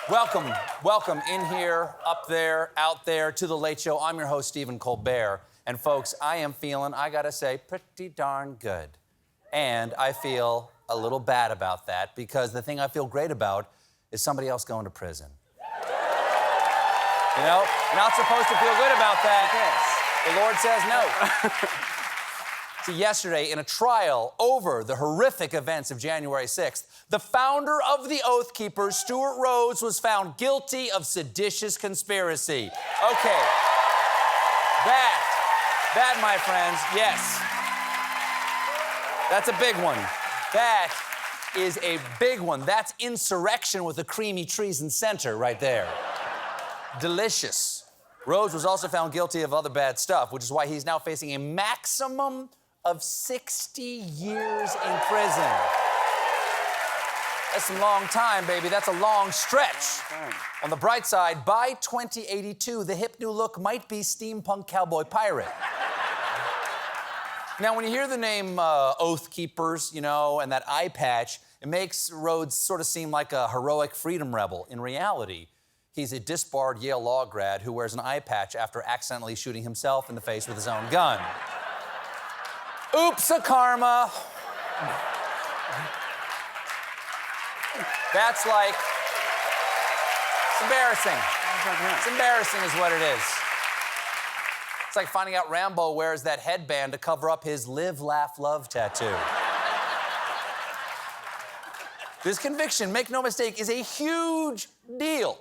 Welcome in here, up there, out there, to The Late Show. I'm your host, Stephen Colbert. And folks, I am feeling, I gotta say, pretty darn good. And I feel a little bad about that because the thing I feel great about is somebody else going to prison. You know, not supposed to feel good about that. Yes. The Lord says no. See, yesterday, in a trial over the horrific events of January 6th, the founder of the Oath Keepers, Stewart Rhodes, was found guilty of seditious conspiracy. Okay. That, my friends, yes. That's a big one. That is a big one. That's insurrection with a creamy treason center right there. Delicious. Rhodes was also found guilty of other bad stuff, which is why he's now facing a maximum of 60 years in prison. That's a long time, baby. That's a long stretch. On the bright side, by 2082, the hip new look might be steampunk cowboy pirate. Now, when you hear the name Oath Keepers, you know, and that eye patch, it makes Rhodes sort of seem like a heroic freedom rebel. In reality, he's a disbarred Yale law grad who wears an eye patch after accidentally shooting himself in the face with his own gun. Oops, a karma. That's like, it's embarrassing. It's embarrassing is what it is. It's like finding out Rambo wears that headband to cover up his live, laugh, love tattoo. This conviction, make no mistake, is a huge deal.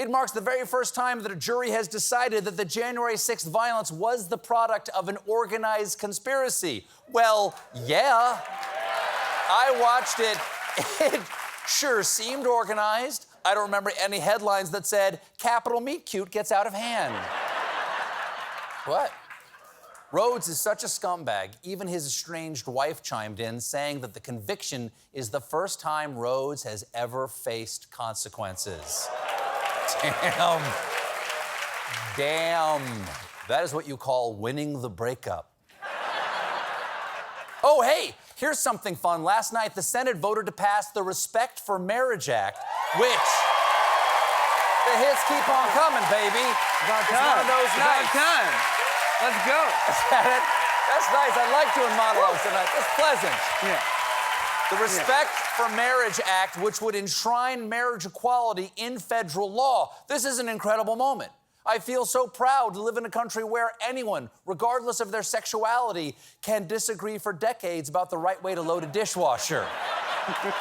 It marks the very first time that a jury has decided that the January 6th violence was the product of an organized conspiracy. Well, yeah. I watched it. It sure seemed organized. I don't remember any headlines that said, Capitol Meet Cute gets out of hand. What? Rhodes is such a scumbag, even his estranged wife chimed in, saying that the conviction is the first time Rhodes has ever faced consequences. Damn. That is what you call winning the breakup. Oh, hey, here's something fun. Last night, the Senate voted to pass the Respect for Marriage Act, which the hits keep on coming, baby. About it's time. One of those nights. About time. Let's go. Is that it? That's nice. I like doing monologues tonight. That's pleasant. Yeah. The Respect for Marriage Act, which would enshrine marriage equality in federal law. This is an incredible moment. I feel so proud to live in a country where anyone, regardless of their sexuality, can disagree for decades about the right way to load a dishwasher.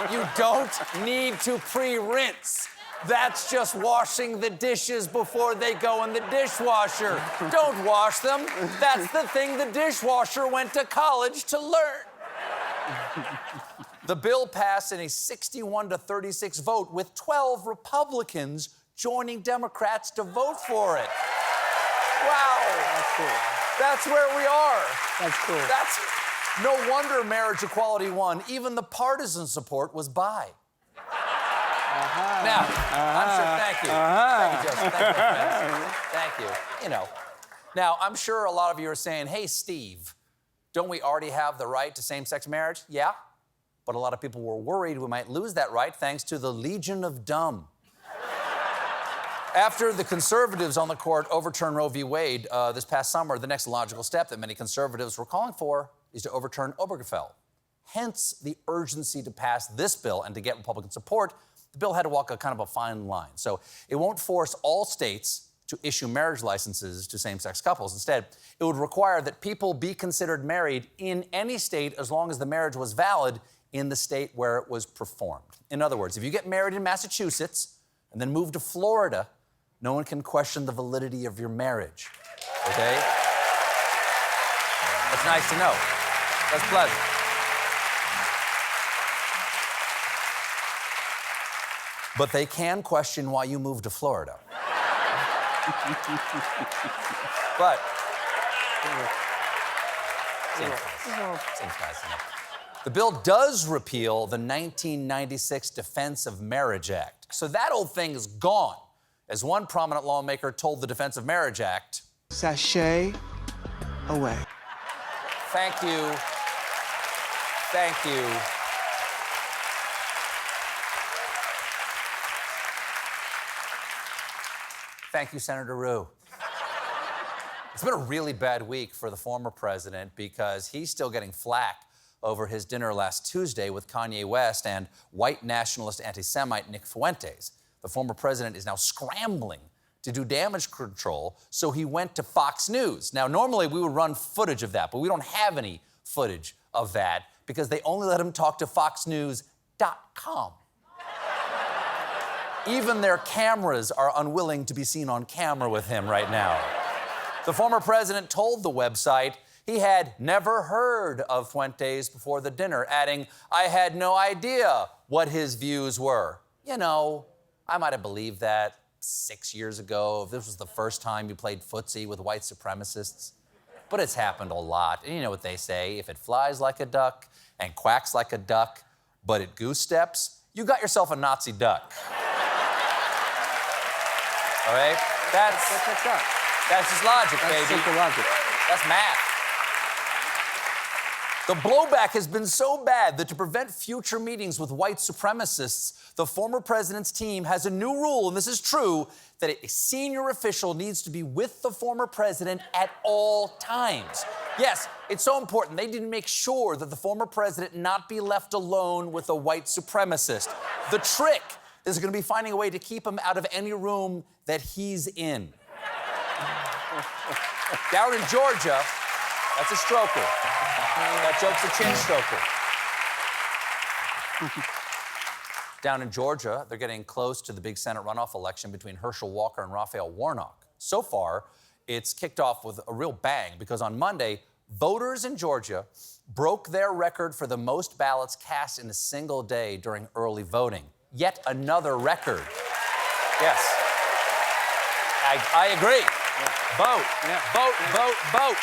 You don't need to pre-rinse. That's just washing the dishes before they go in the dishwasher. Don't wash them. That's the thing the dishwasher went to college to learn. The bill passed in a 61-36 vote with 12 Republicans joining Democrats to vote for it. Wow. That's cool. That's where we are. That's cool. That's no wonder marriage equality won. Even the partisan support was by. Now, I'm sure, thank you. Thank you, Joseph. Thank you, friends. Thank you. You know. Now, I'm sure a lot of you are saying, hey, Steve, don't we already have the right to same-sex marriage? Yeah. But a lot of people were worried we might lose that right thanks to the Legion of Dumb. After the conservatives on the court overturned Roe v. Wade this past summer, the next logical step that many conservatives were calling for is to overturn Obergefell. Hence the urgency to pass this bill and to get Republican support. The bill had to walk a kind of a fine line. So it won't force all states to issue marriage licenses to same-sex couples. Instead, it would require that people be considered married in any state as long as the marriage was valid in the state where it was performed. In other words, if you get married in Massachusetts and then move to Florida, no one can question the validity of your marriage, okay? That's nice to know. That's pleasant. But they can question why you moved to Florida. But seems nice enough. The bill does repeal the 1996 Defense of Marriage Act. So that old thing is gone. As one prominent lawmaker told the Defense of Marriage Act, sashay away. Thank you. Thank you. Thank you, Senator Rue. It's been a really bad week for the former president because he's still getting flack over his dinner last Tuesday with Kanye West and white nationalist anti-Semite Nick Fuentes. The former president is now scrambling to do damage control, so he went to Fox News. Now, normally we would run footage of that, but we don't have any footage of that because they only let him talk to foxnews.com. Even their cameras are unwilling to be seen on camera with him right now. The former president told the website he had never heard of Fuentes before the dinner, adding, "I had no idea what his views were." You know, I might have believed that 6 years ago if this was the first time you played footsie with white supremacists. But it's happened a lot. And you know what they say, if it flies like a duck and quacks like a duck, but it goose steps, you got yourself a Nazi duck. All right? That's just logic, baby. That's simple logic. That's math. The blowback has been so bad that to prevent future meetings with white supremacists, the former president's team has a new rule, and this is true, that a senior official needs to be with the former president at all times. Yes, it's so important. They didn't make sure that the former president not be left alone with a white supremacist. The trick is going to be finding a way to keep him out of any room that he's in. Down in Georgia, that's a stroker. That joke's a chin stroker. Down in Georgia, they're getting close to the big Senate runoff election between Herschel Walker and Raphael Warnock. So far, it's kicked off with a real bang because on Monday, voters in Georgia broke their record for the most ballots cast in a single day during early voting. Yet another record. Yes. I agree. Yeah. Vote. Yeah. Vote, Yeah. vote, vote.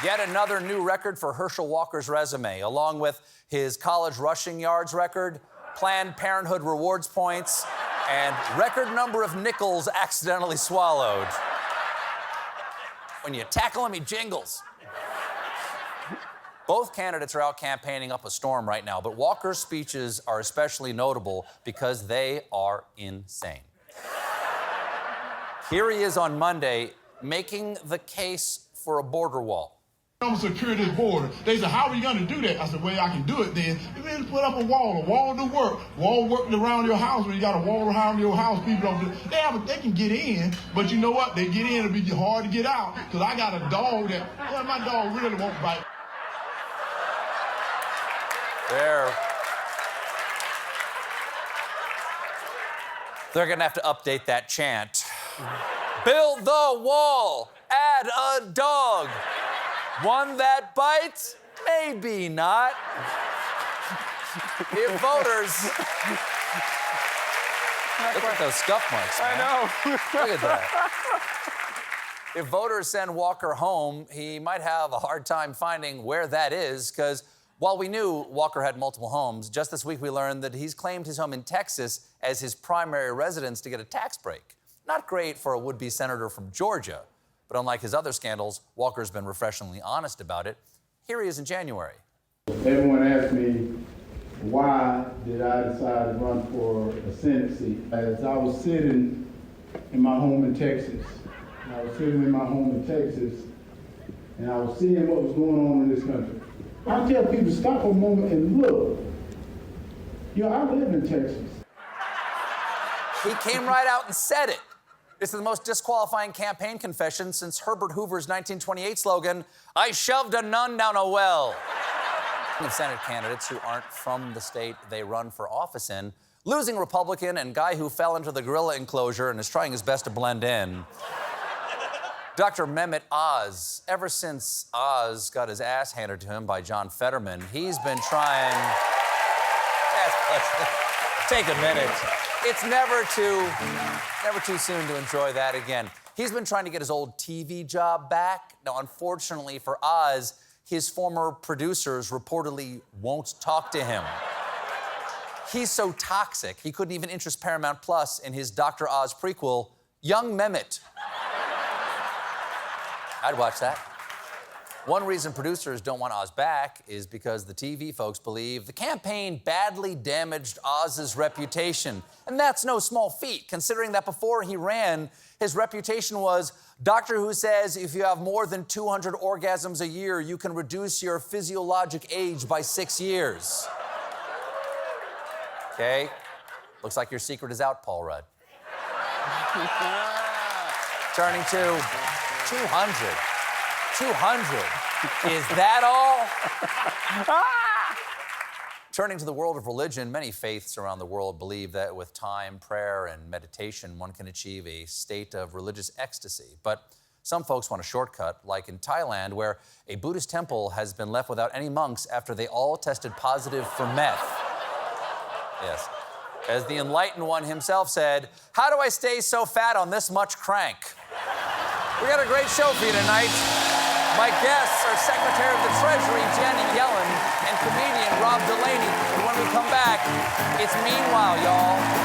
Yet another new record for Herschel Walker's resume, along with his college rushing yards record, Planned Parenthood rewards points, and record number of nickels accidentally swallowed. When you tackle him, he jingles. Both candidates are out campaigning up a storm right now, but Walker's speeches are especially notable because they are insane. Here he is on Monday making the case for a border wall. I'm gonna secure this border. They said, how are you gonna do that? I said, well, I can do it then. You better put up a wall. A wall do work. Wall working around your house. When you got a wall around your house, people don't do it. They can get in, but you know what? They get in, it'll be hard to get out. Because I got a dog that, well, my dog really won't bite. They're gonna have to update that chant. Build the wall, add a dog. One that bites? Maybe not. If voters... Look at those scuff marks, man. I know. Look at that. If voters send Walker home, he might have a hard time finding where that is, because while we knew Walker had multiple homes, just this week we learned that he's claimed his home in Texas as his primary residence to get a tax break. Not great for a would-be senator from Georgia, but unlike his other scandals, Walker's been refreshingly honest about it. Here he is in January. Everyone asked me, why did I decide to run for a Senate seat? As I was sitting in my home in Texas, and I was seeing what was going on in this country. I tell people, stop for a moment and look. You know, I live in Texas. He came right out and said it. This is the most disqualifying campaign confession since Herbert Hoover's 1928 slogan, "I shoved a nun down a well." Of Senate candidates who aren't from the state they run for office in, losing Republican and guy who fell into the gorilla enclosure and is trying his best to blend in. Dr. Mehmet Oz. Ever since Oz got his ass handed to him by John Fetterman, he's been trying... Take a minute. It's never too soon to enjoy that again. He's been trying to get his old TV job back. Now, unfortunately for Oz, his former producers reportedly won't talk to him. He's so toxic, he couldn't even interest Paramount Plus in his Dr. Oz prequel, Young Mehmet. I'd watch that. One reason producers don't want Oz back is because the TV folks believe the campaign badly damaged Oz's reputation. And that's no small feat, considering that before he ran, his reputation was Doctor Who says if you have more than 200 orgasms a year, you can reduce your physiologic age by 6 years. Okay? Looks like your secret is out, Paul Rudd. Turning to 200. 200. Is that all? Turning to the world of religion, many faiths around the world believe that with time, prayer, and meditation, one can achieve a state of religious ecstasy. But some folks want a shortcut, like in Thailand, where a Buddhist temple has been left without any monks after they all tested positive for meth. Yes. As the enlightened one himself said, "How do I stay so fat on this much crank?" We got a great show for you tonight. My guests are Secretary of the Treasury Janet Yellen and comedian Rob Delaney. And when we come back, it's Meanwhile, y'all.